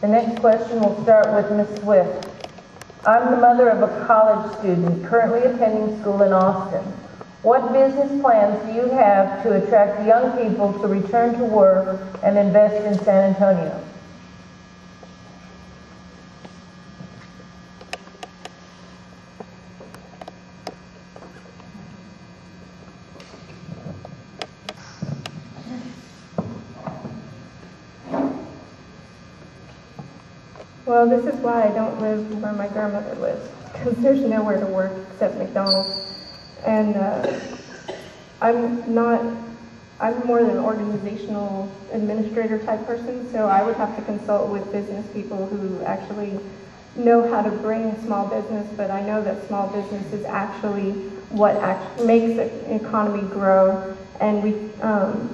The next question will start with Ms. Swift. I'm the mother of a college student currently attending school in Austin. What business plans do you have to attract young people to return to work and invest in San Antonio? Well, this is why I don't live where my grandmother lives, because there's nowhere to work except McDonald's. And I'm more than an organizational administrator type person, so I would have to consult with business people who actually know how to bring small business, but I know that small business is actually what makes the economy grow. And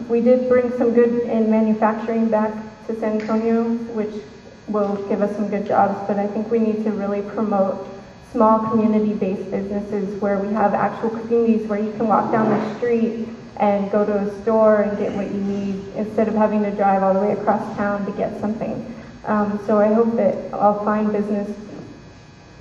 we did bring some good in manufacturing back to San Antonio, which will give us some good jobs, but I think we need to really promote small community-based businesses where we have actual communities where you can walk down the street and go to a store and get what you need instead of having to drive all the way across town to get something. So I hope that I'll find business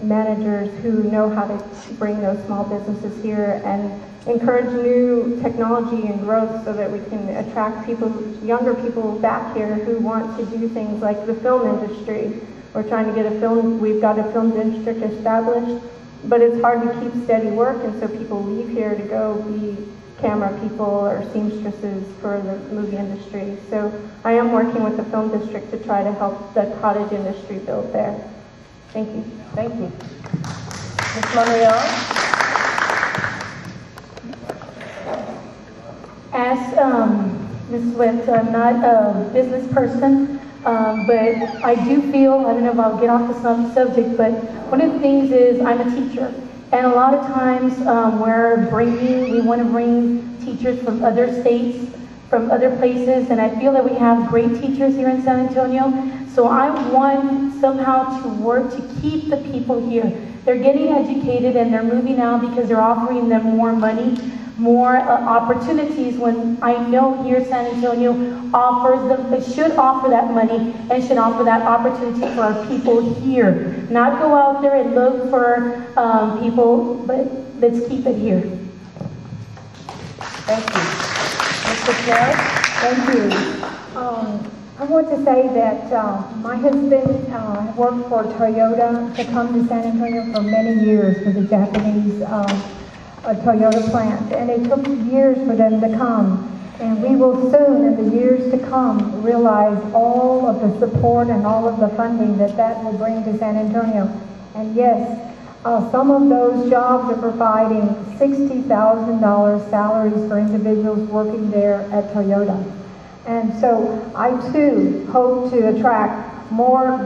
managers who know how to bring those small businesses here and encourage new technology and growth so that we can attract people, younger people back here who want to do things like the film industry. We're trying to get we've got a film district established, but it's hard to keep steady work, and so people leave here to go be camera people or seamstresses for the movie industry. So I am working with the film district to try to help the cottage industry build there. Thank you. Thank you. Ms. Mayoral? As Ms. Swift, I'm not a business person, but I do feel, I don't know if I'll get off the subject, but one of the things is I'm a teacher. And a lot of times we want to bring teachers from other states, from other places, and I feel that we have great teachers here in San Antonio. So I want somehow to work to keep the people here. They're getting educated and they're moving out because they're offering them more money, more opportunities, when I know here San Antonio offers them, it should offer that money and should offer that opportunity for our people here. Not go out there and look for people, but let's keep it here. Thank you. Mr. Chair? Thank you. I want to say that my husband worked for Toyota to come to San Antonio for many years for the Japanese Toyota plant, and it took years for them to come. And we will soon, in the years to come, realize all of the support and all of the funding that will bring to San Antonio. And yes, some of those jobs are providing $60,000 salaries for individuals working there at Toyota. And so I too hope to attract more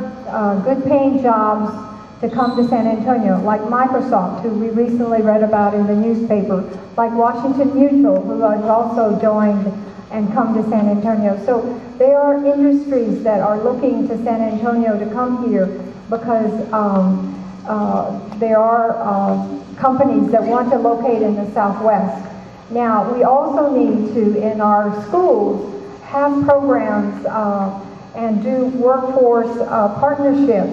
good-paying jobs to come to San Antonio, like Microsoft, who we recently read about in the newspaper, like Washington Mutual, who has also joined and come to San Antonio. So there are industries that are looking to San Antonio to come here because there are companies that want to locate in the Southwest. Now, we also need to, in our schools, have programs and do workforce partnerships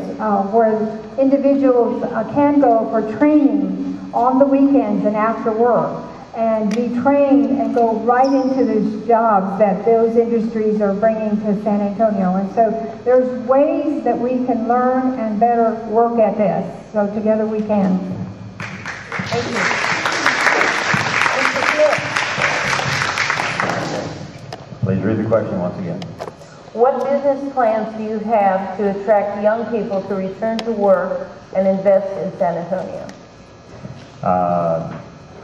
where individuals can go for training on the weekends and after work and be trained and go right into those jobs that those industries are bringing to San Antonio. And so there's ways that we can learn and better work at this. So together we can. Thank you. Please read the question once again. What business plans do you have to attract young people to return to work and invest in San Antonio?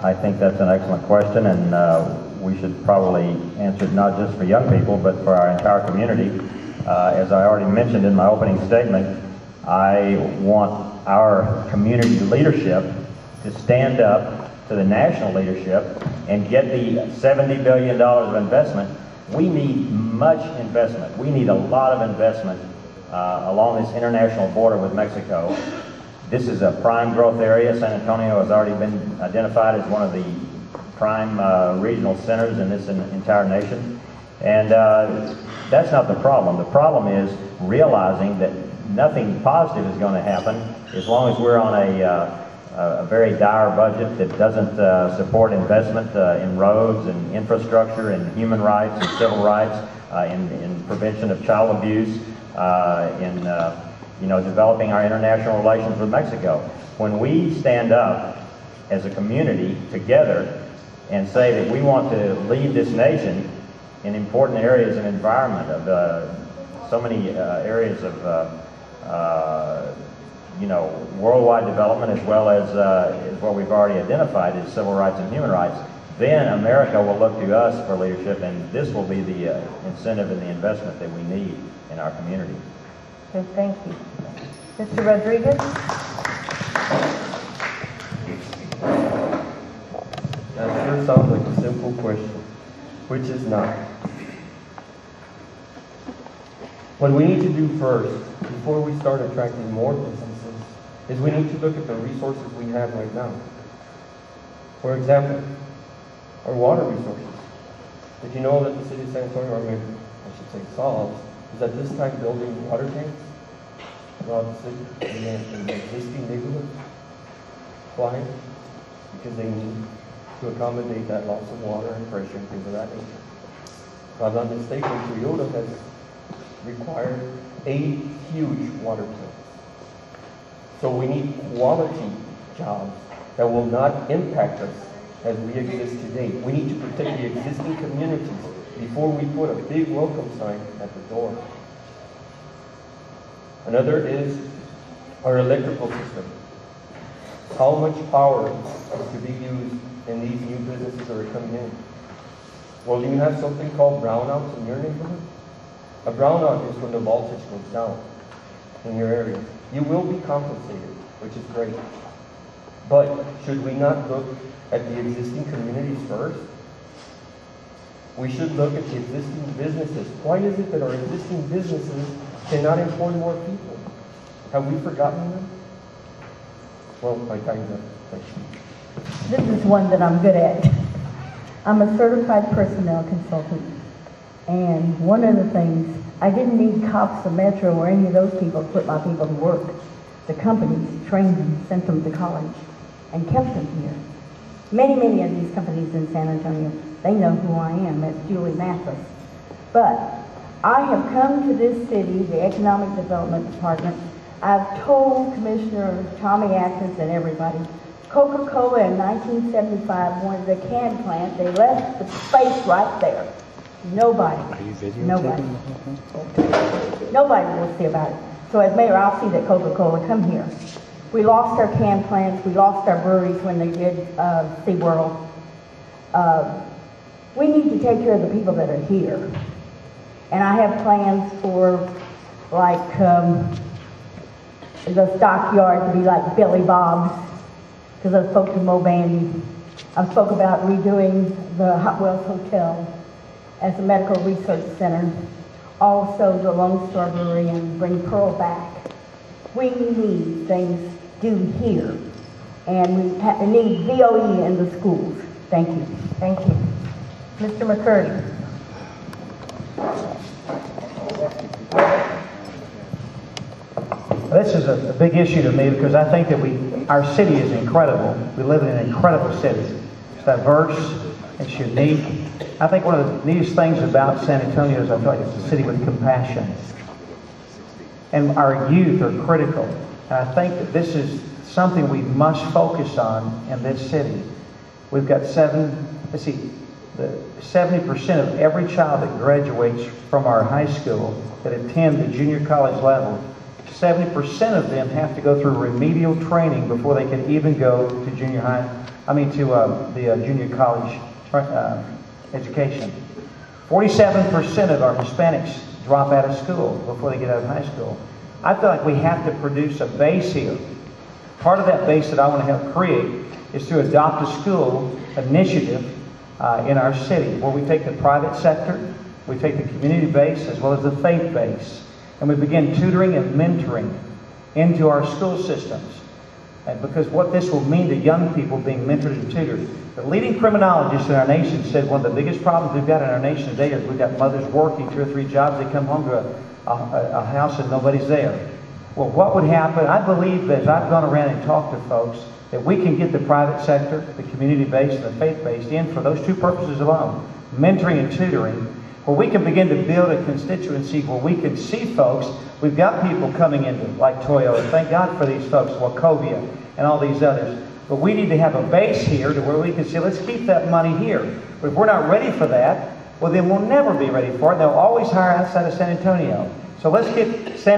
I think that's an excellent question, and we should probably answer it not just for young people, but for our entire community. As I already mentioned in my opening statement, I want our community leadership to stand up to the national leadership and get the $70 billion of investment. We need much investment. We need a lot of investment along this international border with Mexico. This is a prime growth area. San Antonio has already been identified as one of the prime regional centers in this entire nation. And that's not the problem. The problem is realizing that nothing positive is going to happen as long as we're on a very dire budget that doesn't support investment in roads and infrastructure and human rights and civil rights, in prevention of child abuse, in developing our international relations with Mexico. When we stand up as a community together and say that we want to lead this nation in important areas of environment, of so many areas of worldwide development, as well as what we've already identified as civil rights and human rights, then America will look to us for leadership, and this will be the incentive and the investment that we need in our community. Okay, thank you. Mr. Rodriguez? That sure sounds like a simple question, which is not. What we need to do first, before we start attracting more businesses, is we need to look at the resources we have right now. For example, our water resources. Did you know that the city of San Antonio, or maybe I should say Solves, is at this time building water tanks throughout the city in the existing neighborhoods? Why? Because they need to accommodate that loss of water and pressure and things of that nature. If I'm not mistaken, Payola has required 8 huge water plants. So we need quality jobs that will not impact us as we exist today. We need to protect the existing communities before we put a big welcome sign at the door. Another is our electrical system. How much power is to be used in these new businesses that are coming in? Well, do you have something called brownouts in your neighborhood? A brownout is when the voltage goes down in your area. You will be compensated, which is great. But should we not look at the existing communities first? We should look at the existing businesses. Why is it that our existing businesses cannot employ more people? Have we forgotten them? Well, my time's up. Thank you. This is one that I'm good at. I'm a certified personnel consultant. And one of the things, I didn't need cops or Metro or any of those people to put my people to work. The companies trained them, sent them to college, and kept them here. Many of these companies in San Antonio, they know who I am. That's Julie Mathis. But I have come to this city, the Economic Development Department. I've told Commissioner Tommy Atkins and everybody, Coca-Cola in 1975 wanted a can plant. They left the space right there. Nobody will see about it. So as mayor, I'll see that Coca-Cola come here. We lost our can plants. We lost our breweries when they did SeaWorld. We need to take care of the people that are here. And I have plans for, like, the stockyard to be like Billy Bob's, because I spoke to Mo Bandy. I spoke about redoing the Hot Wells Hotel as a medical research center. Also the Lone Star Brewery, and bring Pearl back. We need things due here, and we need VOE in the schools. Thank you. Thank you. Mr. McCurdy. This is a big issue to me because I think that our city is incredible. We live in an incredible city. It's diverse, it's unique. I think one of the neatest things about San Antonio is I feel like it's a city with compassion. And our youth are critical. And I think that this is something we must focus on in this city. We've got 70% of every child that graduates from our high school that attend the junior college level, 70% of them have to go through remedial training before they can even go to junior college education. 47% of our Hispanics drop out of school before they get out of high school. I feel like we have to produce a base here. Part of that base that I want to help create is to adopt a school initiative in our city where we take the private sector, we take the community base as well as the faith base, and we begin tutoring and mentoring into our school systems. And because what this will mean to young people being mentored and tutored. The leading criminologist in our nation said one of the biggest problems we've got in our nation today is we've got mothers working 2 or 3 jobs. They come home to a house and nobody's there. Well, what would happen? I believe that as I've gone around and talked to folks, that we can get the private sector, the community-based and the faith-based in for those two purposes alone, mentoring and tutoring, where we can begin to build a constituency where we can see folks. We've got people coming into, like Toyota, thank God for these folks, Wachovia, and all these others. But we need to have a base here to where we can say, let's keep that money here. But if we're not ready for that, well, then we'll never be ready for it. They'll always hire outside of San Antonio. So let's get San